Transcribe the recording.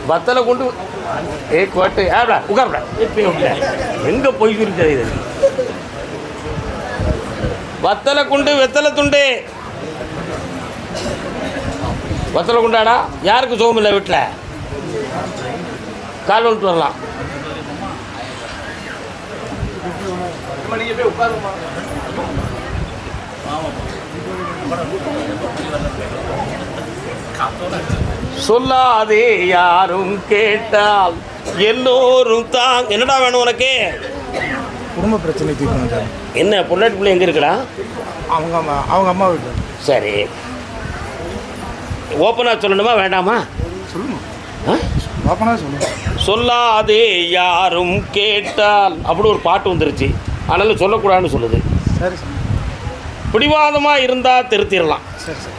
வத்தலை கொண்டு கோட்டை ஆடா உட்கார்டா எங்கே போய் சொல்லிச்சது இது வத்தலை குண்டு வெத்தலை துண்டு வத்தலை குண்டாடா யாருக்கு சோகம் இல்லை வீட்டில் கால் வந்துட்டு வரலாம் சொல்லாதே யாரும் கேட்டால் எல்லோரும் தான். என்னடா வேணும் உனக்கு? குடும்ப பிரச்சனை தீர்க்கணும் சார். என்ன பொண்டாட்டி பிள்ளை எங்கே இருக்குடா? அவங்க அம்மா வீட்டில். சரி, ஓப்பனாக சொல்லணுமா வேண்டாமா? சொல்லணும், ஓப்பனாக சொல்லணும். சொல்லாதே யாரும் கேட்டால் அப்படி ஒரு பாட்டு வந்துருச்சு, அதனால சொல்லக்கூடாதுன்னு சொல்லுது. சரி சார். பிடிவாதமாக இருந்தால் திருத்திடலாம். சரி சார்.